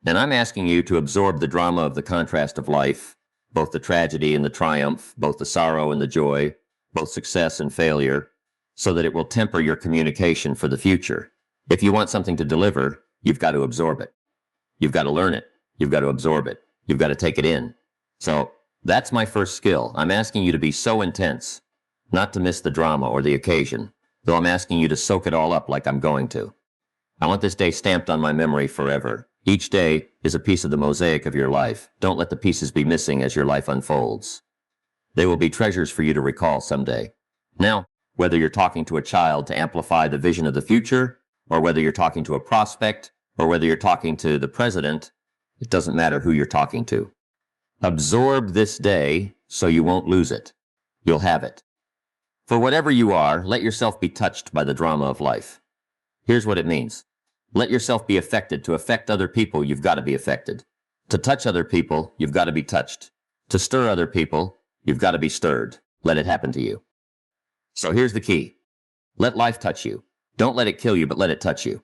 And I'm asking you to absorb the drama of the contrast of life, both the tragedy and the triumph, both the sorrow and the joy, both success and failure, so that it will temper your communication for the future. If you want something to deliver, you've got to absorb it. You've got to learn it. You've got to absorb it. You've got to take it in. So that's my first skill. I'm asking you to be so intense, not to miss the drama or the occasion, though I'm asking you to soak it all up like I'm going to. I want this day stamped on my memory forever. Each day is a piece of the mosaic of your life. Don't let the pieces be missing as your life unfolds. They will be treasures for you to recall someday. Now, whether you're talking to a child to amplify the vision of the future, or whether you're talking to a prospect, or whether you're talking to the president, it doesn't matter who you're talking to. Absorb this day so you won't lose it. You'll have it. For whatever you are, let yourself be touched by the drama of life. Here's what it means. Let yourself be affected. To affect other people, you've got to be affected. To touch other people, you've got to be touched. To stir other people, you've got to be stirred. Let it happen to you. So here's the key. Let life touch you. Don't let it kill you, but let it touch you.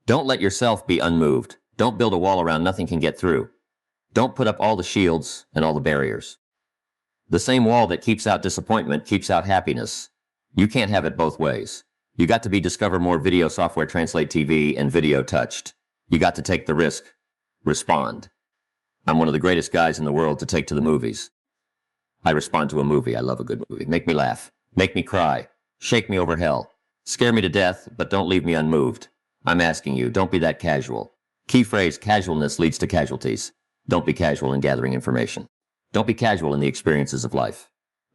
Don't let yourself be unmoved. Don't build a wall around nothing can get through. Don't put up all the shields and all the barriers. The same wall that keeps out disappointment keeps out happiness. You can't have it both ways. You got to be Discover More Video Software Translate TV and Video Touched. You got to take the risk. Respond. I'm one of the greatest guys in the world to take to the movies. I respond to a movie. I love a good movie. Make me laugh. Make me cry. Shake me over hell. Scare me to death, but don't leave me unmoved. I'm asking you, don't be that casual. Key phrase, casualness leads to casualties. Don't be casual in gathering information. Don't be casual in the experiences of life.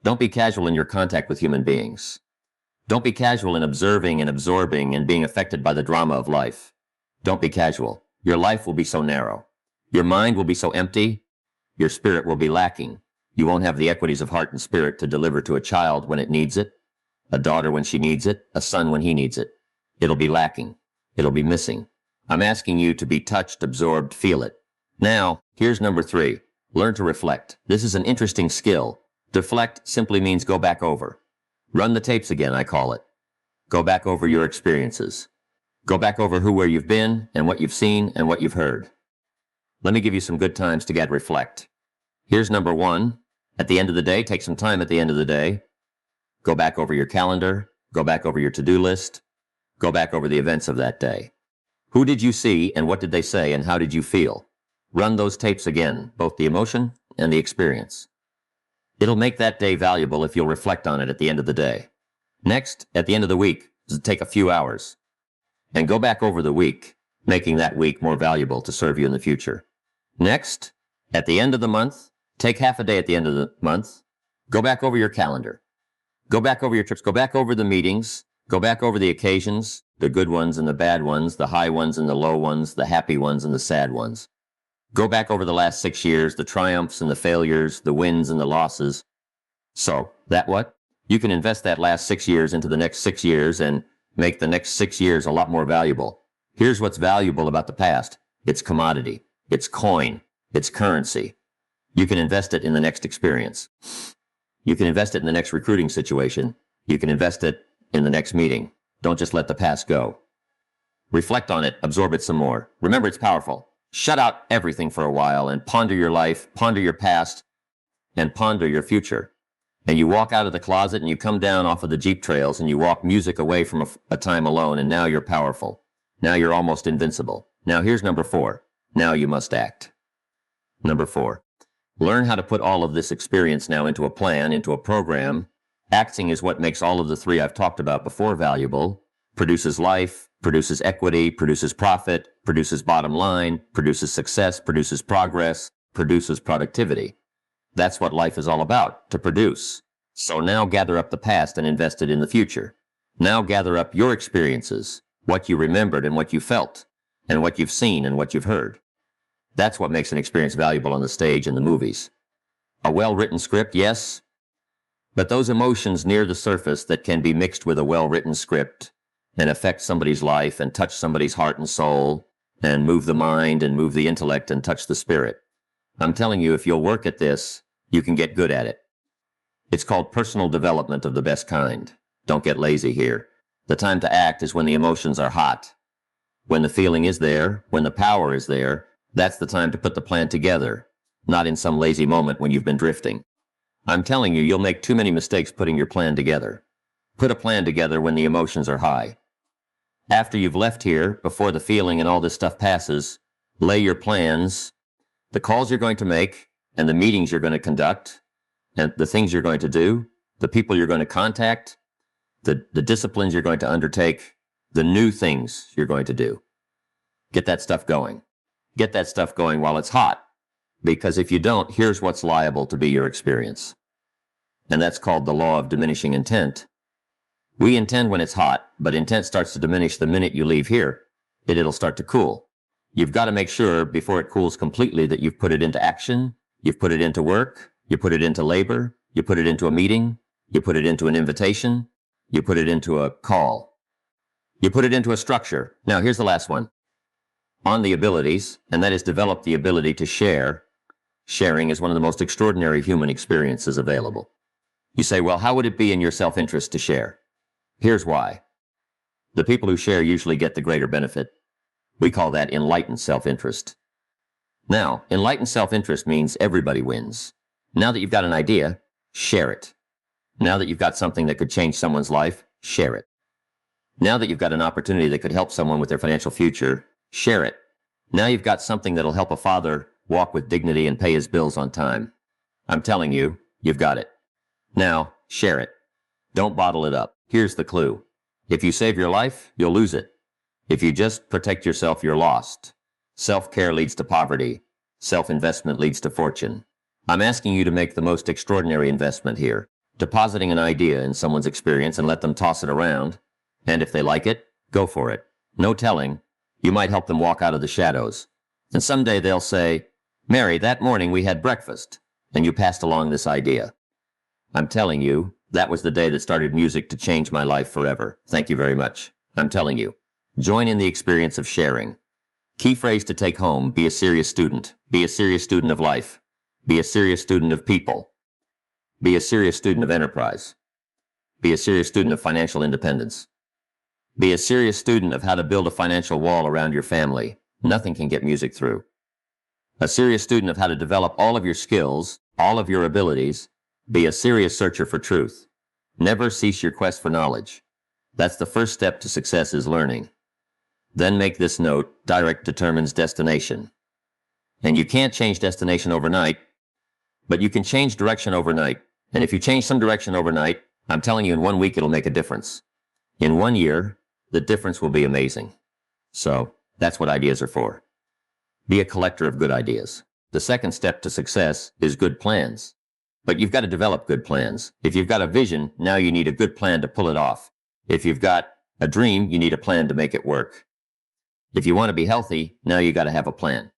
Don't be casual in your contact with human beings. Don't be casual in observing and absorbing and being affected by the drama of life. Don't be casual. Your life will be so narrow. Your mind will be so empty. Your spirit will be lacking. You won't have the equities of heart and spirit to deliver to a child when it needs it, a daughter when she needs it, a son when he needs it. It'll be lacking. It'll be missing. I'm asking you to be touched, absorbed, feel it. Now, here's number 3. Learn to reflect. This is an interesting skill. Deflect simply means go back over. Run the tapes again, I call it. Go back over your experiences. Go back over where you've been and what you've seen and what you've heard. Let me give you some good times to get reflect. Here's number 1. At the end of the day, take some time at the end of the day. Go back over your calendar. Go back over your to-do list. Go back over the events of that day. Who did you see and what did they say and how did you feel? Run those tapes again, both the emotion and the experience. It'll make that day valuable if you'll reflect on it at the end of the day. Next, at the end of the week, take a few hours and go back over the week, making that week more valuable to serve you in the future. Next, at the end of the month, take half a day at the end of the month, go back over your calendar. Go back over your trips, go back over the meetings, go back over the occasions, the good ones and the bad ones, the high ones and the low ones, the happy ones and the sad ones. Go back over the last 6 years, the triumphs and the failures, the wins and the losses. So, that what? You can invest that last 6 years into the next 6 years and make the next 6 years a lot more valuable. Here's what's valuable about the past. It's commodity. It's coin. It's currency. You can invest it in the next experience. You can invest it in the next recruiting situation. You can invest it in the next meeting. Don't just let the past go. Reflect on it. Absorb it some more. Remember, it's powerful. Shut out everything for a while and ponder your life, ponder your past, and ponder your future. And you walk out of the closet and you come down off of the Jeep trails and you walk music away from a time alone, and now you're powerful. Now you're almost invincible. Now here's number 4. Now you must act. Number 4. Learn how to put all of this experience now into a plan, into a program. Acting is what makes all of the 3 I've talked about before valuable. Produces life, produces equity, produces profit, produces bottom line, produces success, produces progress, produces productivity. That's what life is all about, to produce. So now gather up the past and invest it in the future. Now gather up your experiences, what you remembered and what you felt, and what you've seen and what you've heard. That's what makes an experience valuable on the stage and the movies. A well-written script, yes, but those emotions near the surface that can be mixed with a well-written script and affect somebody's life and touch somebody's heart and soul and move the mind and move the intellect and touch the spirit. I'm telling you, if you'll work at this, you can get good at it. It's called personal development of the best kind. Don't get lazy here. The time to act is when the emotions are hot, when the feeling is there, when the power is there, That's the time to put the plan together, not in some lazy moment when you've been drifting. I'm telling you, you'll make too many mistakes putting your plan together. Put a plan together when the emotions are high. After you've left here, before the feeling and all this stuff passes, lay your plans, the calls you're going to make, and the meetings you're going to conduct, and the things you're going to do, the people you're going to contact, the disciplines you're going to undertake, the new things you're going to do. Get that stuff going. Get that stuff going while it's hot, because if you don't, here's what's liable to be your experience. And that's called the law of diminishing intent. We intend when it's hot, but intent starts to diminish the minute you leave here. It'll start to cool. You've got to make sure before it cools completely that you've put it into action, you've put it into work, you put it into labor, you put it into a meeting, you put it into an invitation, you put it into a call. You put it into a structure. Now, here's the last one. On the abilities, and that is develop the ability to share. Sharing is one of the most extraordinary human experiences available. You say, well, how would it be in your self-interest to share? Here's why. The people who share usually get the greater benefit. We call that enlightened self-interest. Now, enlightened self-interest means everybody wins. Now that you've got an idea, share it. Now that you've got something that could change someone's life, share it. Now that you've got an opportunity that could help someone with their financial future, share it. Now you've got something that'll help a father walk with dignity and pay his bills on time. I'm telling you, you've got it. Now, share it. Don't bottle it up. Here's the clue. If you save your life, you'll lose it. If you just protect yourself, you're lost. Self-care leads to poverty. Self-investment leads to fortune. I'm asking you to make the most extraordinary investment here, depositing an idea in someone's experience and let them toss it around. And if they like it, go for it. No telling. You might help them walk out of the shadows. And someday they'll say, Mary, that morning we had breakfast, and you passed along this idea. I'm telling you, that was the day that started music to change my life forever. Thank you very much. I'm telling you. Join in the experience of sharing. Key phrase to take home, be a serious student. Be a serious student of life. Be a serious student of people. Be a serious student of enterprise. Be a serious student of financial independence. Be a serious student of how to build a financial wall around your family. Nothing can get music through. A serious student of how to develop all of your skills, all of your abilities. Be a serious searcher for truth. Never cease your quest for knowledge. That's the first step to success is learning. Then make this note, direct determines destination. And you can't change destination overnight, but you can change direction overnight. And if you change some direction overnight, I'm telling you in 1 week it'll make a difference. In 1 year, the difference will be amazing. So, that's what ideas are for. Be a collector of good ideas. The second step to success is good plans. But you've got to develop good plans. If you've got a vision, now you need a good plan to pull it off. If you've got a dream, you need a plan to make it work. If you want to be healthy, now you got to have a plan.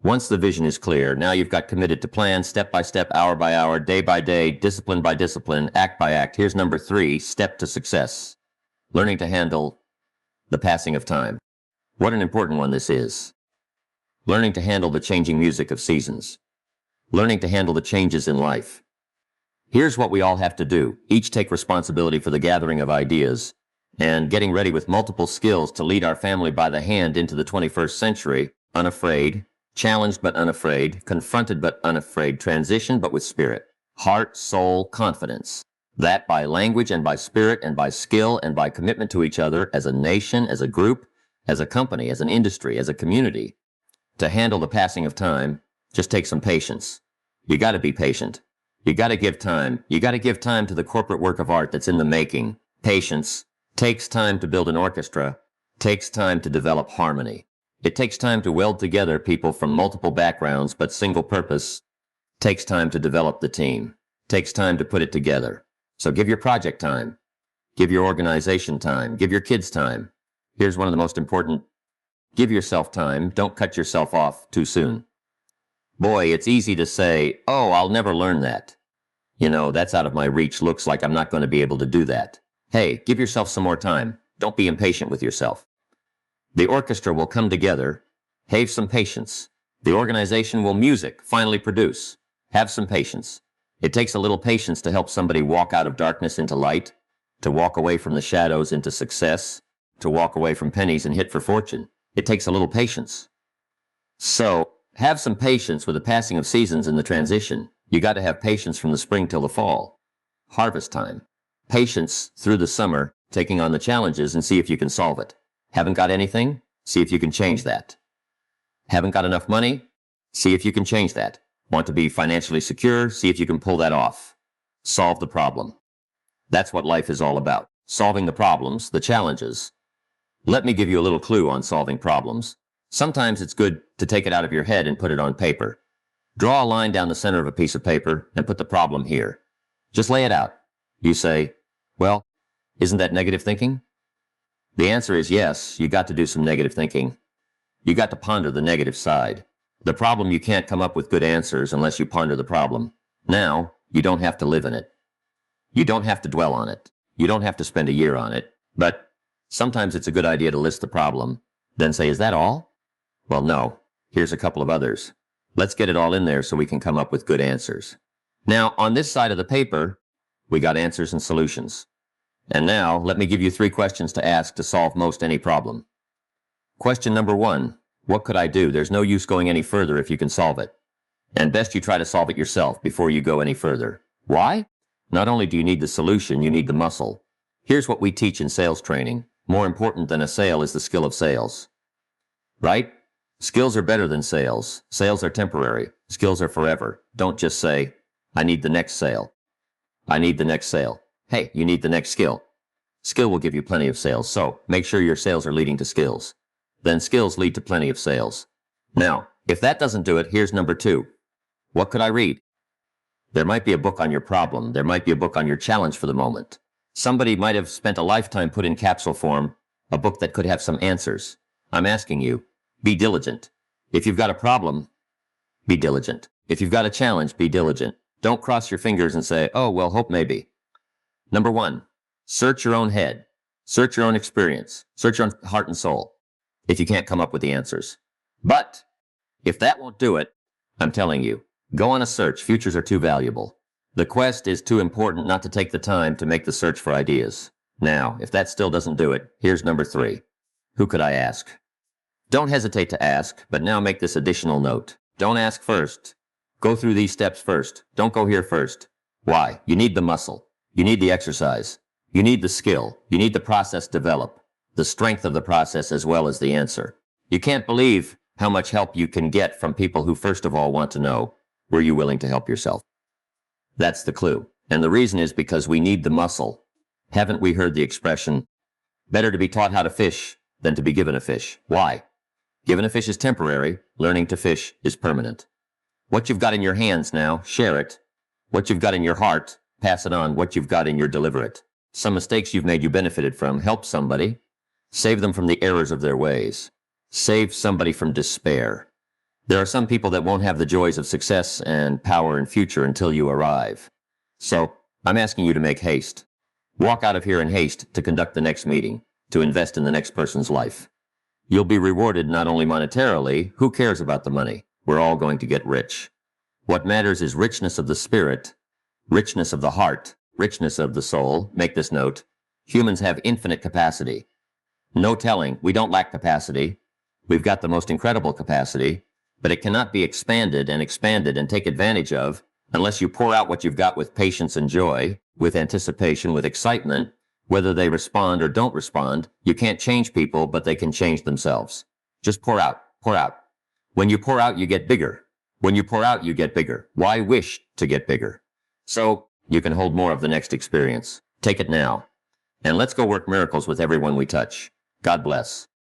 Once the vision is clear, now you've got committed to plan step by step, hour by hour, day by day, discipline by discipline, act by act. Here's number 3, step to success. Learning to handle the passing of time. What an important one this is. Learning to handle the changing music of seasons. Learning to handle the changes in life. Here's what we all have to do. Each take responsibility for the gathering of ideas and getting ready with multiple skills to lead our family by the hand into the 21st century, unafraid, challenged but unafraid, confronted but unafraid, transition but with spirit, heart, soul, confidence. That by language and by spirit and by skill and by commitment to each other as a nation, as a group, as a company, as an industry, as a community. To handle the passing of time, just take some patience. You got to be patient. You got to give time. You got to give time to the corporate work of art that's in the making. Patience takes time to build an orchestra, takes time to develop harmony. It takes time to weld together people from multiple backgrounds but single purpose. Takes time to develop the team. Takes time to put it together. So give your project time. Give your organization time. Give your kids time. Here's one of the most important. Give yourself time. Don't cut yourself off too soon. Boy, it's easy to say, oh, I'll never learn that. You know, that's out of my reach. Looks like I'm not going to be able to do that. Hey, give yourself some more time. Don't be impatient with yourself. The orchestra will come together. Have some patience. The organization will finally produce. Have some patience. It takes a little patience to help somebody walk out of darkness into light, to walk away from the shadows into success, to walk away from pennies and hit for fortune. It takes a little patience. So have some patience with the passing of seasons and the transition. You got to have patience from the spring till the fall. Harvest time. Patience through the summer, taking on the challenges and see if you can solve it. Haven't got anything? See if you can change that. Haven't got enough money? See if you can change that. Want to be financially secure? See if you can pull that off. Solve the problem. That's what life is all about. Solving the problems, the challenges. Let me give you a little clue on solving problems. Sometimes it's good to take it out of your head and put it on paper. Draw a line down the center of a piece of paper and put the problem here. Just lay it out. You say, well, isn't that negative thinking? The answer is yes, you got to do some negative thinking. You got to ponder the negative side. The problem, you can't come up with good answers unless you ponder the problem. Now, you don't have to live in it. You don't have to dwell on it. You don't have to spend a year on it. But sometimes it's a good idea to list the problem, then say, is that all? Well, no. Here's a couple of others. Let's get it all in there so we can come up with good answers. Now, on this side of the paper, we got answers and solutions. And now, let me give you 3 questions to ask to solve most any problem. Question number 1, what could I do? There's no use going any further if you can solve it. And best you try to solve it yourself before you go any further. Why? Not only do you need the solution, you need the muscle. Here's what we teach in sales training. More important than a sale is the skill of sales. Right? Skills are better than sales. Sales are temporary. Skills are forever. Don't just say, I need the next sale. I need the next sale. Hey, you need the next skill. Skill will give you plenty of sales, so make sure your sales are leading to skills. Then skills lead to plenty of sales. Now, if that doesn't do it, here's number 2. What could I read? There might be a book on your problem. There might be a book on your challenge for the moment. Somebody might have spent a lifetime put in capsule form, a book that could have some answers. I'm asking you, be diligent. If you've got a problem, be diligent. If you've got a challenge, be diligent. Don't cross your fingers and say, oh, well, hope maybe. Number 1, search your own head. Search your own experience. Search your own heart and soul if you can't come up with the answers. But if that won't do it, I'm telling you, go on a search. Futures are too valuable. The quest is too important not to take the time to make the search for ideas. Now, if that still doesn't do it, here's number 3. Who could I ask? Don't hesitate to ask, but now make this additional note. Don't ask first. Go through these steps first. Don't go here first. Why? You need the muscle. You need the exercise. You need the skill. You need the process develop. The strength of the process as well as the answer. You can't believe how much help you can get from people who first of all want to know, were you willing to help yourself? That's the clue. And the reason is because we need the muscle. Haven't we heard the expression, better to be taught how to fish than to be given a fish? Why? Given a fish is temporary. Learning to fish is permanent. What you've got in your hands now, share it. What you've got in your heart, pass it on. What you've got in your deliver it. Some mistakes you've made you benefited from, help somebody. Save them from the errors of their ways. Save somebody from despair. There are some people that won't have the joys of success and power and future until you arrive. So, I'm asking you to make haste. Walk out of here in haste to conduct the next meeting, to invest in the next person's life. You'll be rewarded not only monetarily, who cares about the money? We're all going to get rich. What matters is richness of the spirit, richness of the heart, richness of the soul. Make this note. Humans have infinite capacity. No telling, we don't lack capacity. We've got the most incredible capacity, but it cannot be expanded and take advantage of unless you pour out what you've got with patience and joy, with anticipation, with excitement. Whether they respond or don't respond, you can't change people, but they can change themselves. Just pour out, pour out. When you pour out, you get bigger. When you pour out, you get bigger. Why wish to get bigger? So you can hold more of the next experience. Take it now. And let's go work miracles with everyone we touch. God bless.